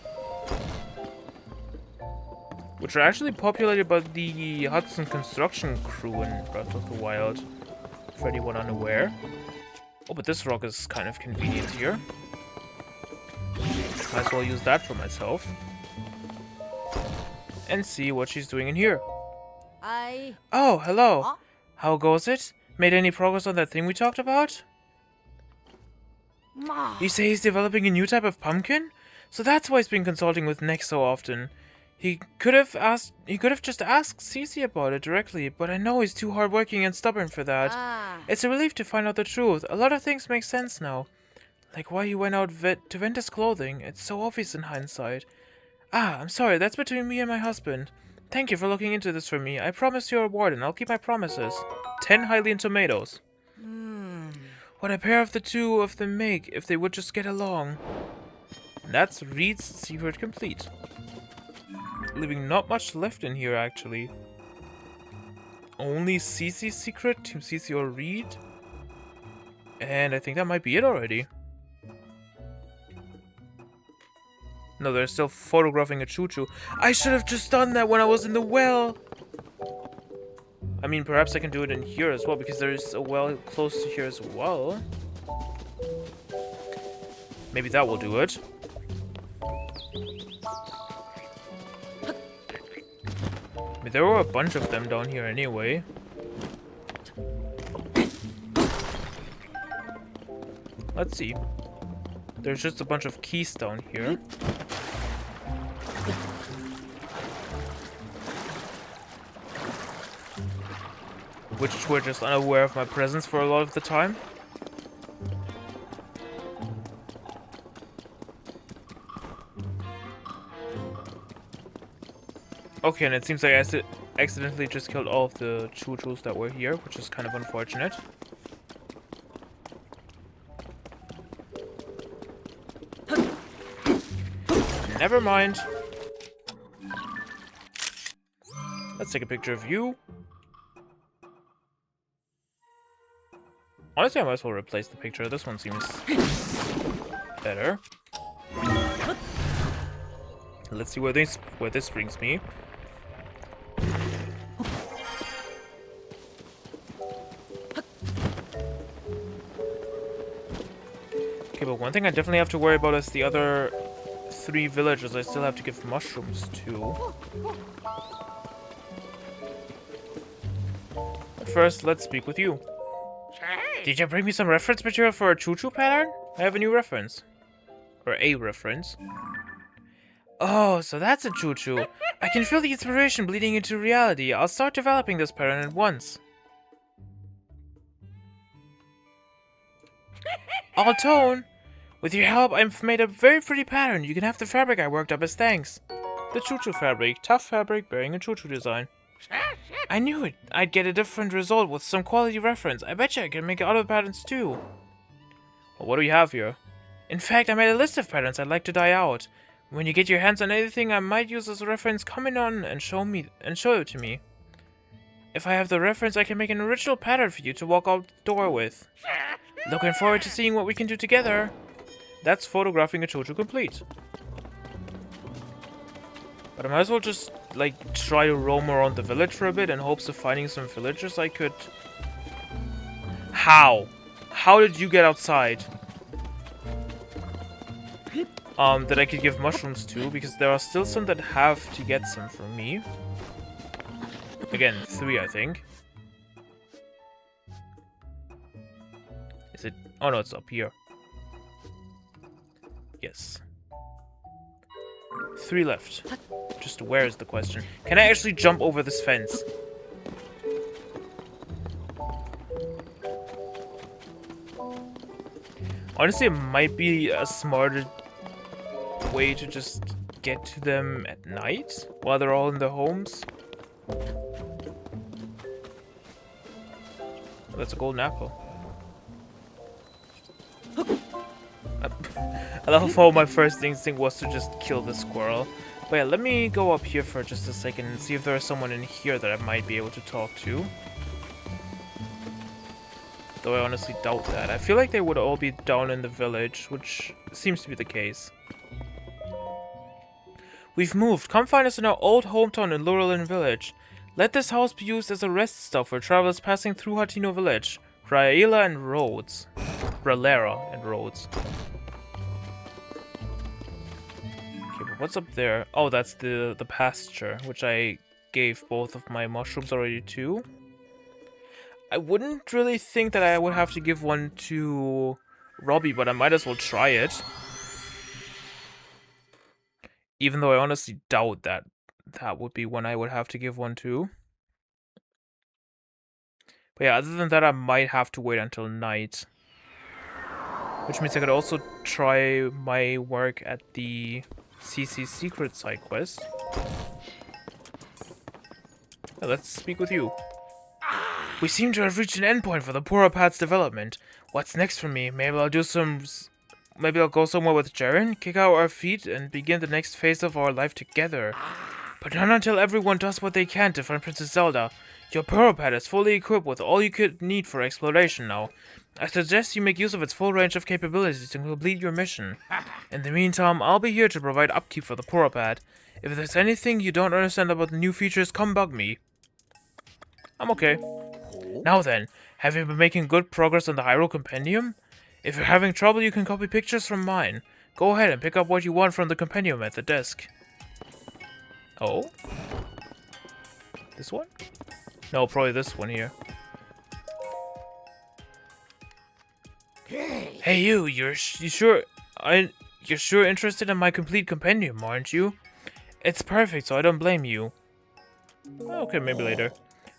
Which are actually populated by the Hudson construction crew in Breath of the Wild. For anyone unaware. Oh, but this rock is kind of convenient here. Might as well use that for myself. And see what she's doing in here. Oh, hello. Huh? How goes it? Made any progress on that thing we talked about? You say he's developing a new type of pumpkin? So that's why he's been consulting with Nick so often. He could have just asked Cece about it directly, but I know he's too hardworking and stubborn for that. It's a relief to find out the truth. A lot of things make sense now. Like why he went out to vent his clothing. It's so obvious in hindsight. I'm sorry, that's between me and my husband. Thank you for looking into this for me. I promised you a reward and I'll keep my promises. 10 Hylian tomatoes. What a pair of the two of them make if they would just get along. And that's Reed's secret complete. Leaving not much left in here, actually. Only Cece's secret, Team Cece or Reed. And I think that might be it already. No, they're still photographing a choo-choo. I should have just done that when I was in the well! I mean, perhaps I can do it in here as well, because there's a well close to here as well. Maybe that will do it. I mean, there were a bunch of them down here anyway. Let's see. There's just a bunch of keys down here. Which were just unaware of my presence for a lot of the time. Okay, and it seems like I accidentally just killed all of the choo-choos that were here, which is kind of unfortunate. Never mind. Let's take a picture of you. Honestly, I might as well replace the picture. This one seems better. Let's see where this brings me. Okay, but one thing I definitely have to worry about is the other 3 villagers I still have to give mushrooms to. But first, let's speak with you. Did you bring me some reference material for a choo-choo pattern? I have a new reference. Or a reference. Oh, so that's a choo-choo. I can feel the inspiration bleeding into reality. I'll start developing this pattern at once. Altone, with your help, I've made a very pretty pattern. You can have the fabric I worked up as thanks. The choo-choo fabric. Tough fabric bearing a choo-choo design. I knew it. I'd get a different result with some quality reference. I bet you I can make other patterns too. Well, what do we have here? In fact, I made a list of patterns I'd like to dye out. When you get your hands on anything I might use as a reference, comment on and show it to me. If I have the reference, I can make an original pattern for you to walk out the door with. Looking forward to seeing what we can do together. That's photographing a choo-choo complete. But I might as well just, like, try to roam around the village for a bit in hopes of finding some villagers I could... How? How did you get outside? That I could give mushrooms to, because there are still some that have to get some from me. Again, 3, I think. Is it... Oh no, it's up here. Yes. 3 left. Just where is the question? Can I actually jump over this fence? Honestly, it might be a smarter way to just get to them at night while they're all in their homes. That's a golden apple. I love how my first instinct was to just kill the squirrel. But yeah, let me go up here for just a second and see if there is someone in here that I might be able to talk to. Though I honestly doubt that. I feel like they would all be down in the village, which seems to be the case. We've moved. Come find us in our old hometown in Laurelin Village. Let this house be used as a rest stop for travelers passing through Hateno Village. Rhaela and Rhodes. Rhalara and Rhodes. Okay, but what's up there? Oh, that's the pasture, which I gave both of my mushrooms already to. I wouldn't really think that I would have to give one to Robbie, but I might as well try it. Even though I honestly doubt that that would be one I would have to give one to. But yeah, other than that, I might have to wait until night. Which means I could also try my work at the Cece secret side quest. Now, let's speak with you. We seem to have reached an endpoint for the Poropad's development. What's next for me? Maybe I'll go somewhere with Jaren, kick out our feet, and begin the next phase of our life together. But not until everyone does what they can to find Princess Zelda. Your Purropad is fully equipped with all you could need for exploration now. I suggest you make use of its full range of capabilities to complete your mission. In the meantime, I'll be here to provide upkeep for the Purropad. If there's anything you don't understand about the new features, come bug me. I'm okay. Now then, have you been making good progress on the Hyrule Compendium? If you're having trouble, you can copy pictures from mine. Go ahead and pick up what you want from the compendium at the desk. Oh? This one? No, probably this one here. Hey you, you're sure interested in my complete compendium, aren't you? It's perfect, so I don't blame you. Okay, maybe later.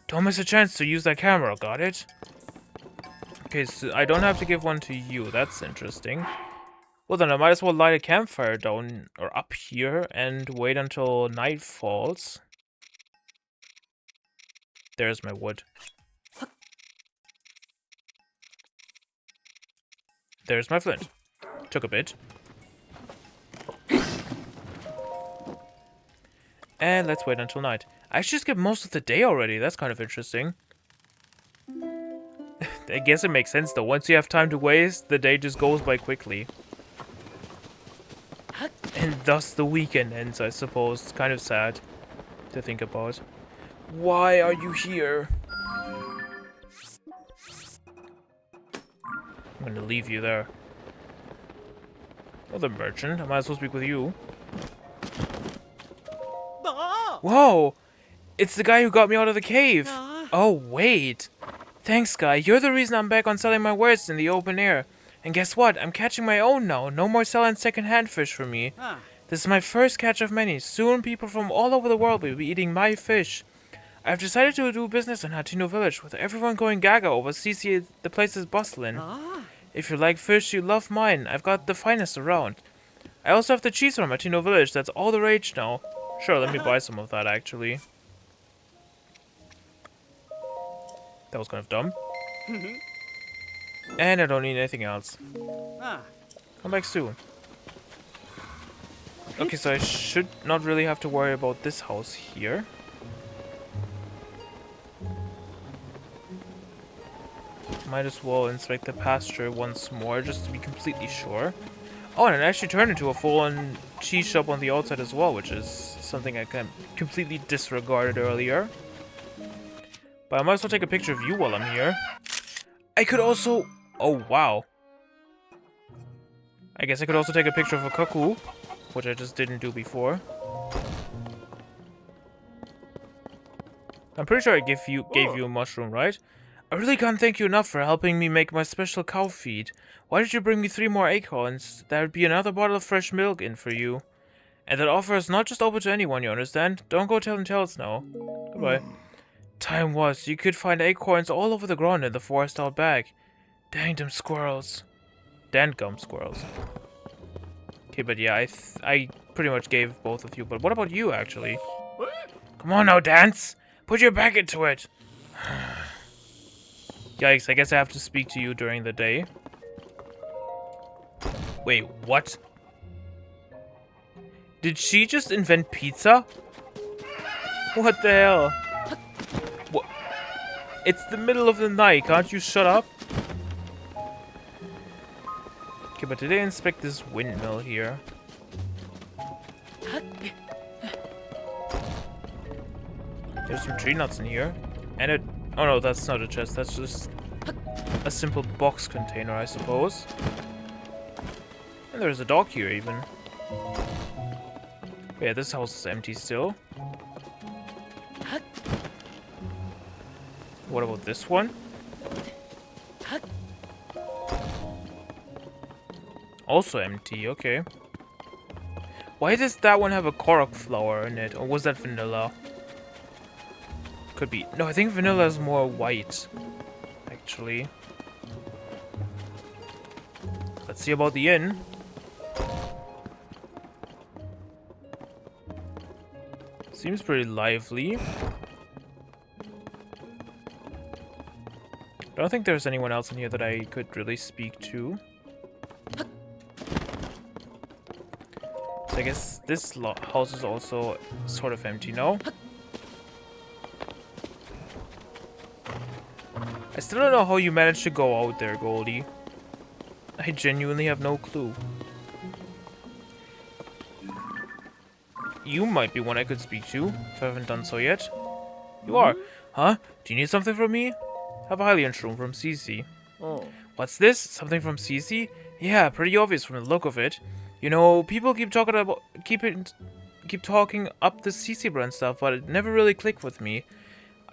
Don't miss a chance to use that camera, got it? Okay, so I don't have to give one to you. That's interesting. Well then, I might as well light a campfire down or up here and wait until night falls. There's my wood. There's my flint. Took a bit. And let's wait until night. I actually skipped most of the day already. That's kind of interesting. I guess it makes sense though. Once you have time to waste, the day just goes by quickly. And thus the weekend ends, I suppose. It's kind of sad to think about. Why are you here? I'm gonna leave you there. Oh, the merchant. I might as well speak with you. Whoa! It's the guy who got me out of the cave! Oh, wait! Thanks, guy. You're the reason I'm back on selling my wares in the open air. And guess what? I'm catching my own now. No more selling second-hand fish for me. This is my first catch of many. Soon, people from all over the world will be eating my fish. I've decided to do business in Hateno Village, with everyone going gaga over Cece. The place is bustling. If you like fish, you love mine. I've got the finest around. I also have the cheese from Hateno Village. That's all the rage now. Sure, let me buy some of that, actually. That was kind of dumb. And I don't need anything else. Come back soon. Okay, so I should not really have to worry about this house here. Might as well inspect the pasture once more, just to be completely sure. Oh, and it actually turned into a full-on cheese shop on the outside as well, which is something I completely disregarded earlier. But I might as well take a picture of you while I'm here. I could also... Oh, wow. I guess I could also take a picture of a cuckoo, which I just didn't do before. I'm pretty sure I gave you a mushroom, right? I really can't thank you enough for helping me make my special cow feed. Why did you bring me 3 more acorns? There would be another bottle of fresh milk in for you. And that offer is not just open to anyone, you understand? Don't go telling tales now. Goodbye. Time was, you could find acorns all over the ground in the forest out back. Dang them squirrels. Dangum squirrels. Okay, but yeah, I pretty much gave both of you. But what about you, actually? Come on now, dance! Put your back into it! Yikes, I guess I have to speak to you during the day. Wait, what? Did she just invent pizza? What the hell? What? It's the middle of the night, can't you shut up? Okay, but did I inspect this windmill here? There's some tree nuts in here. And it... Oh no, that's not a chest, that's just a simple box container, I suppose. And there's a dog here, even. Yeah, this house is empty still. What about this one? Also empty, okay. Why does that one have a korok flower in it? Or was that vanilla? Could be. No, I think vanilla is more white, actually. Let's see about the inn. Seems pretty lively. I don't think there's anyone else in here that I could really speak to. So I guess this house is also sort of empty, no? I still don't know how you managed to go out there, Goldie. I genuinely have no clue. You might be one I could speak to, if I haven't done so yet. You are. Huh? Do you need something from me? Have a Hylian shroom from Cece. Oh. What's this? Something from Cece? Yeah, pretty obvious from the look of it. You know, people keep talking up the Cece brand stuff, but it never really clicked with me.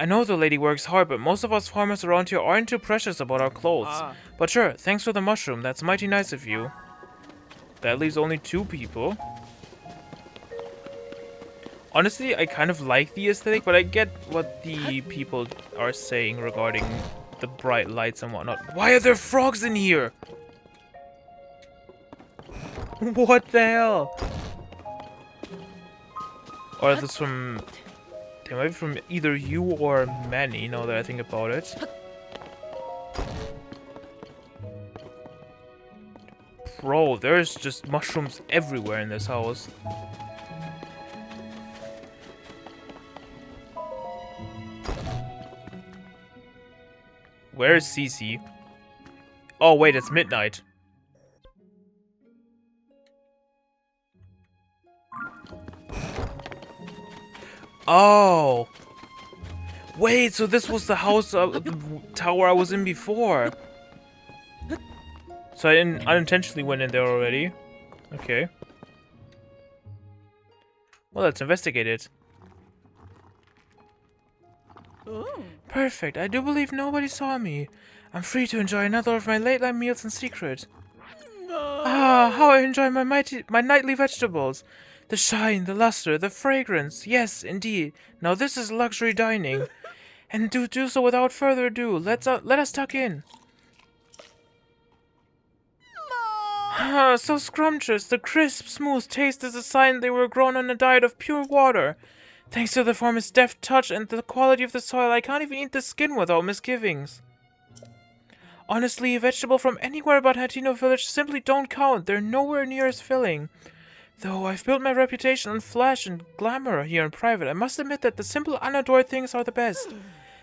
I know the lady works hard, but most of us farmers around here aren't too precious about our clothes. But sure, thanks for the mushroom. That's mighty nice of you. That leaves only 2 people. Honestly, I kind of like the aesthetic, but I get what the people are saying regarding the bright lights and whatnot. Why are there frogs in here? What the hell? Or is this from... They might be from either you or Manny, now that I think about it. Bro, there's just mushrooms everywhere in this house. Where is Cece? Oh wait, it's midnight. Oh! Wait, so this was the house, the tower I was in before. So I unintentionally went in there already. Okay. Well, let's investigate it. Perfect. I do believe nobody saw me. I'm free to enjoy another of my late night meals in secret. Ah, how I enjoy my nightly vegetables. The shine, the luster, the fragrance. Yes, indeed. Now this is luxury dining. And to do so without further ado, let us tuck in. Ah, so scrumptious. The crisp, smooth taste is a sign they were grown on a diet of pure water. Thanks to the farmer's deft touch and the quality of the soil, I can't even eat the skin without misgivings. Honestly, vegetables from anywhere but Hateno Village simply don't count. They're nowhere near as filling. Though I've built my reputation on flash and glamour here in private, I must admit that the simple, unadored things are the best.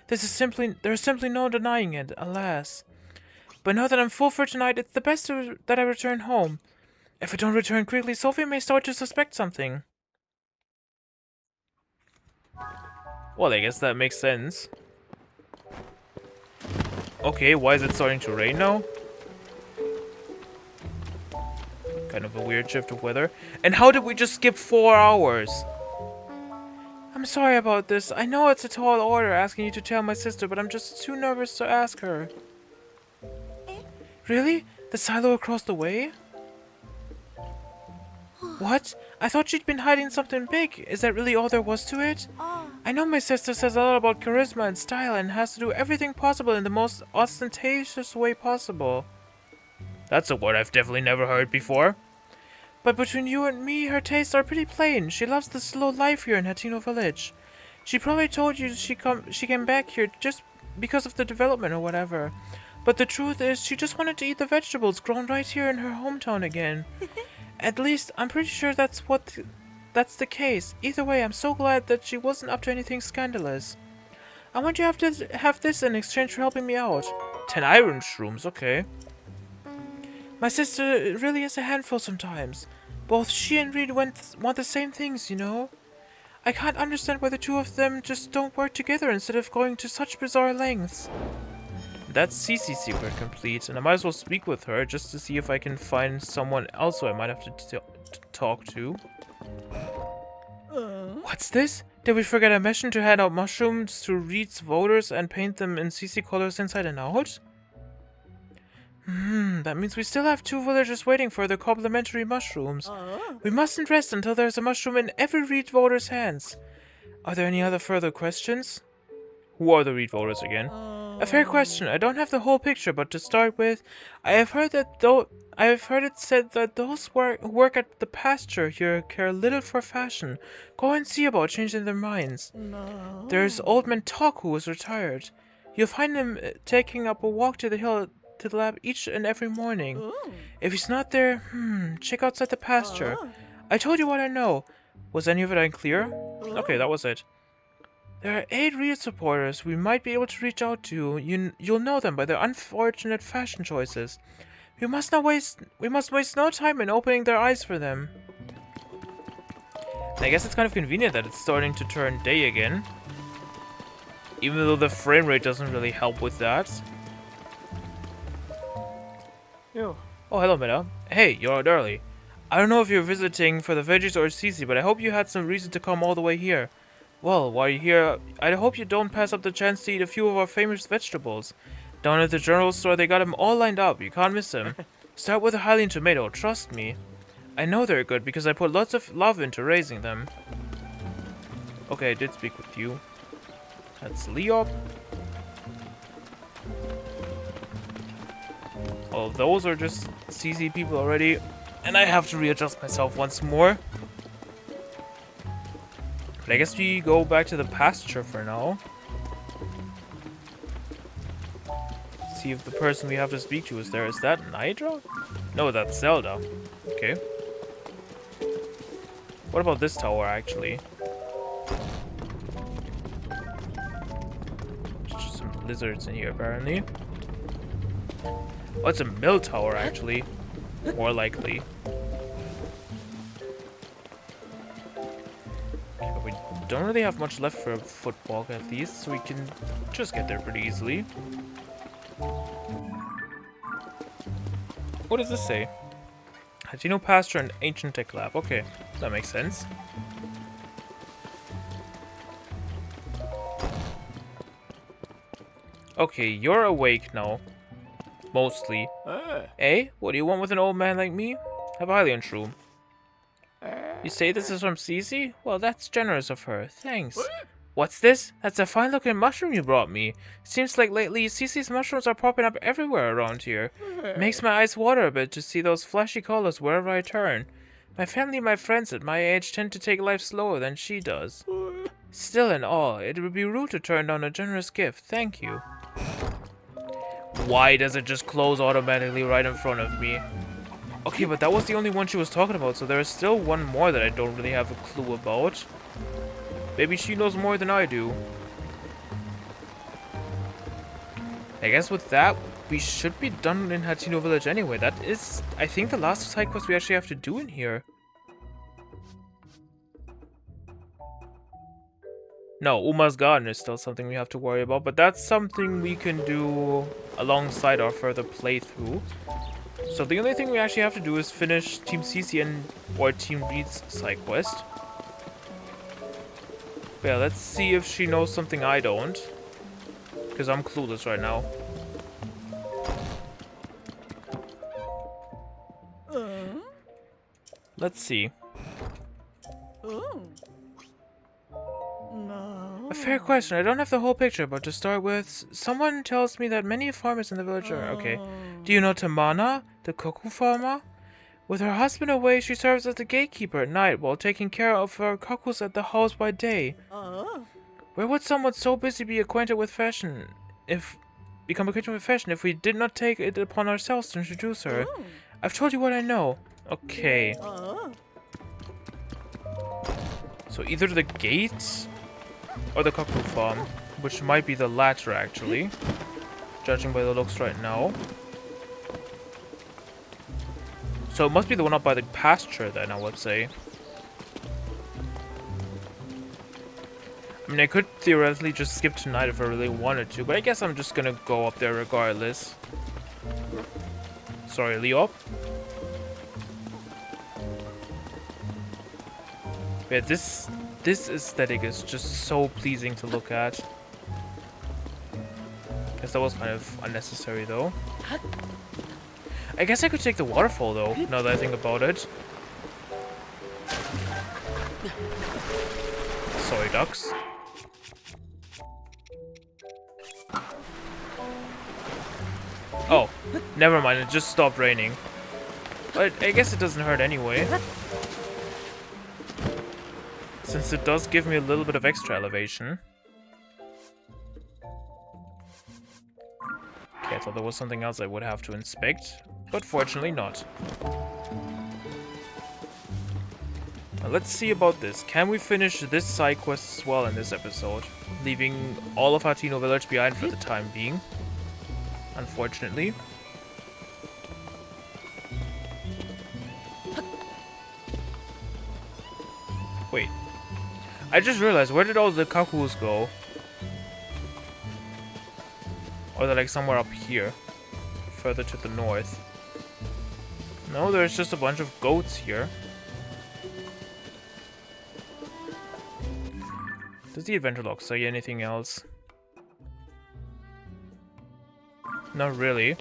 There's simply no denying it, alas. But now that I'm full for tonight, it's the best that I return home. If I don't return quickly, Sophie may start to suspect something. Well, I guess that makes sense. Okay, why is it starting to rain now? Kind of a weird shift of weather. And how did we just skip 4 hours? I'm sorry about this. I know it's a tall order asking you to tell my sister, but I'm just too nervous to ask her. Really? The silo across the way? What? I thought she'd been hiding something big. Is that really all there was to it? I know my sister says a lot about charisma and style and has to do everything possible in the most ostentatious way possible. That's a word I've definitely never heard before. But between you and me, her tastes are pretty plain. She loves the slow life here in Hateno Village. She probably told you she came back here just because of the development or whatever. But the truth is, she just wanted to eat the vegetables grown right here in her hometown again. At least, I'm pretty sure that's the case. Either way, I'm so glad that she wasn't up to anything scandalous. I want you to have this in exchange for helping me out. 10 iron shrooms, okay. My sister really is a handful sometimes. Both she and Reede want the same things, you know? I can't understand why the two of them just don't work together instead of going to such bizarre lengths. That's Cece's secret complete, and I might as well speak with her just to see if I can find someone else who I might have to talk to. What's this? Did we forget a mission to hand out mushrooms to Reed's voters and paint them in Cece colors inside and out? That means we still have 2 villagers waiting for their complimentary mushrooms. We mustn't rest until there's a mushroom in every Reed voter's hands. Are there any other further questions? Who are the Reed voters again? A fair question. I don't have the whole picture, but to start with, I have heard it said that those who work at the pasture here care little for fashion. Go and see about changing their minds. No. There's Old Man Talk, who is retired. You'll find him taking up a walk to the hill to the lab each and every morning. Ooh. If he's not there, check outside the pasture. I told you what I know. Was any of it unclear? Okay, that was it. There are 8 Reed supporters we might be able to reach out to. You'll know them by their unfortunate fashion choices. We must waste no time in opening their eyes for them. I guess it's kind of convenient that it's starting to turn day again. Even though the frame rate doesn't really help with that. Ew. Oh, hello, Meta. Hey, you're out early. I don't know if you're visiting for the veggies or Cece, but I hope you had some reason to come all the way here. Well, while you're here, I hope you don't pass up the chance to eat a few of our famous vegetables. Down at the general store, they got them all lined up. You can't miss them. Start with a Hylian tomato, trust me. I know they're good because I put lots of love into raising them. Okay, I did speak with you. That's Leop. Well, those are just CZ people already. And I have to readjust myself once more. But I guess we go back to the pasture for now. See if the person we have to speak to is there. Is that Nidra? No, that's Zelda. Okay. What about this tower, actually? There's just some lizards in here, apparently. Oh, it's a mill tower, actually. More likely. Okay, but we don't really have much left for a footwalk at least, so we can just get there pretty easily. What does this say? Hateno Pasture and Ancient Tech Lab. Okay, that makes sense. Okay, you're awake now. Mostly. Eh? What do you want with an old man like me? Have a Hylian shroom. You say this is from Cece? Well, that's generous of her. Thanks. What's this? That's a fine-looking mushroom you brought me. Seems like lately Cece's mushrooms are popping up everywhere around here. It makes my eyes water a bit to see those flashy colors wherever I turn. My family and my friends at my age tend to take life slower than she does. Still in all, it would be rude to turn down a generous gift. Thank you. Why does it just close automatically right in front of me? Okay, but that was the only one she was talking about, so there is still one more that I don't really have a clue about. Maybe she knows more than I do. I guess with that, we should be done in Hateno Village anyway. That is, I think, the last side quest we actually have to do in here. No, Uma's Garden is still something we have to worry about, but that's something we can do alongside our further playthrough. So the only thing we actually have to do is finish Team Cece and or Team Reed's side quest. But yeah, let's see if she knows something I don't. Because I'm clueless right now. Let's see. A fair question. I don't have the whole picture, but to start with, someone tells me that many farmers in the village are... Okay. Do you know Tamana, the cuckoo farmer? With her husband away, she serves as the gatekeeper at night while taking care of her cuckoos at the house by day. Where would someone so busy be acquainted with fashion if we did not take it upon ourselves to introduce her? I've told you what I know. Okay. So either the gate or the cuckoo farm, which might be the latter actually, judging by the looks right now. So it must be the one up by the pasture then, I would say. I mean, I could theoretically just skip tonight if I really wanted to, but I guess I'm just gonna go up there regardless. Sorry, Leop. Yeah, this aesthetic is just so pleasing to look at. Guess that was kind of unnecessary though. I guess I could take the waterfall though, now that I think about it. Sorry, ducks. Oh, never mind, it just stopped raining. But I guess it doesn't hurt anyway. Since it does give me a little bit of extra elevation. Okay, I thought there was something else I would have to inspect, but fortunately not. Now let's see about this. Can we finish this side quest as well in this episode? Leaving all of Hateno Village behind for the time being. Unfortunately. Wait. I just realized, where did all the cuckoos go? Or they're like somewhere up here. Further to the north. No, there's just a bunch of goats here. Does the adventure log say anything else? Not really.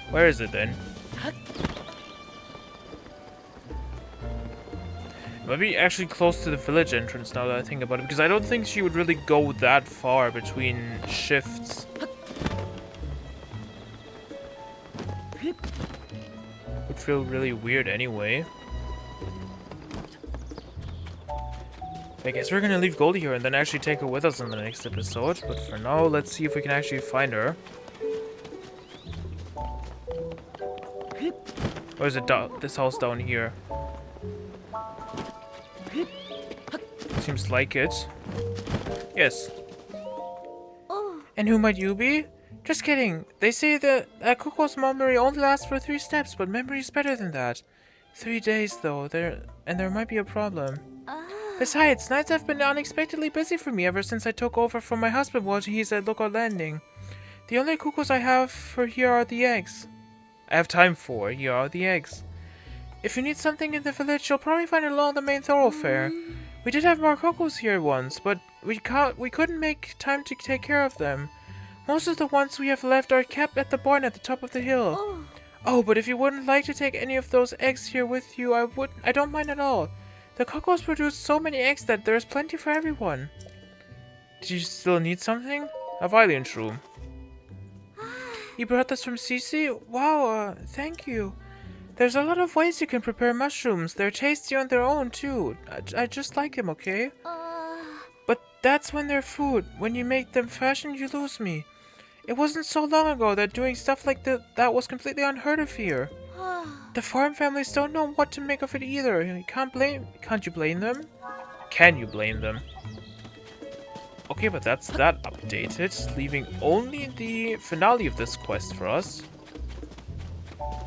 Where is it then? Maybe actually close to the village entrance now that I think about it, because I don't think she would really go that far between shifts. Would feel really weird anyway. I guess we're gonna leave Goldie here and then actually take her with us in the next episode. But for now, let's see if we can actually find her. Or is it this house down here? Seems like it. Yes. And who might you be? Just kidding. They say that Kuko's memory only lasts for 3 steps, but memory is better than that. 3 days though, there might be a problem. Besides, nights have been unexpectedly busy for me ever since I took over from my husband while he's at Lookout Landing. The only Kukos I have for here are the eggs. Here are the eggs. If you need something in the village, you'll probably find it along the main thoroughfare. We did have more Kukos here once, but we couldn't make time to take care of them. Most of the ones we have left are kept at the barn at the top of the hill. Oh, but if you wouldn't like to take any of those eggs here with you, I don't mind at all. The Kukos produce so many eggs that there's plenty for everyone. Do you still need something? A violin shroom. You brought this from Cece? Wow, thank you. There's a lot of ways you can prepare mushrooms. They're tasty on their own, too. I just like them, okay? But that's when they're food. When you make them fashion, you lose me. It wasn't so long ago that doing stuff like that was completely unheard of here. The farm families don't know what to make of it either. Can't you blame them? Can you blame them? Okay, but that's that updated, leaving only the finale of this quest for us.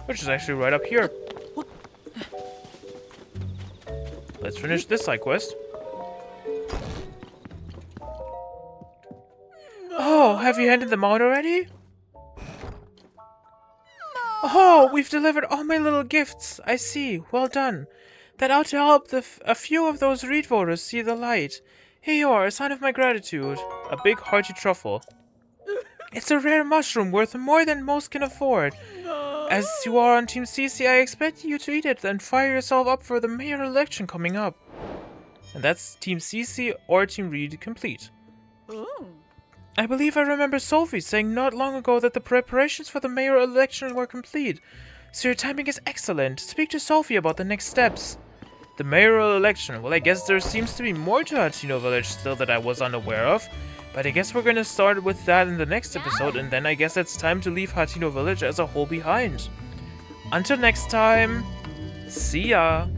Which is actually right up here. Let's finish this side quest. Oh, have you handed them out already? Oh, we've delivered all my little gifts. I see. Well done. That ought to help a few of those Reed voters see the light. Here you are, a sign of my gratitude. A big hearty truffle. It's a rare mushroom worth more than most can afford. As you are on Team Cece, I expect you to eat it and fire yourself up for the mayoral election coming up. And that's Team Cece or Team Reede complete. I believe I remember Sophie saying not long ago that the preparations for the mayoral election were complete. So your timing is excellent. Speak to Sophie about the next steps. The mayoral election. Well, I guess there seems to be more to Hateno Village still that I was unaware of. But I guess we're gonna start with that in the next episode, and then I guess it's time to leave Hateno Village as a whole behind. Until next time, see ya!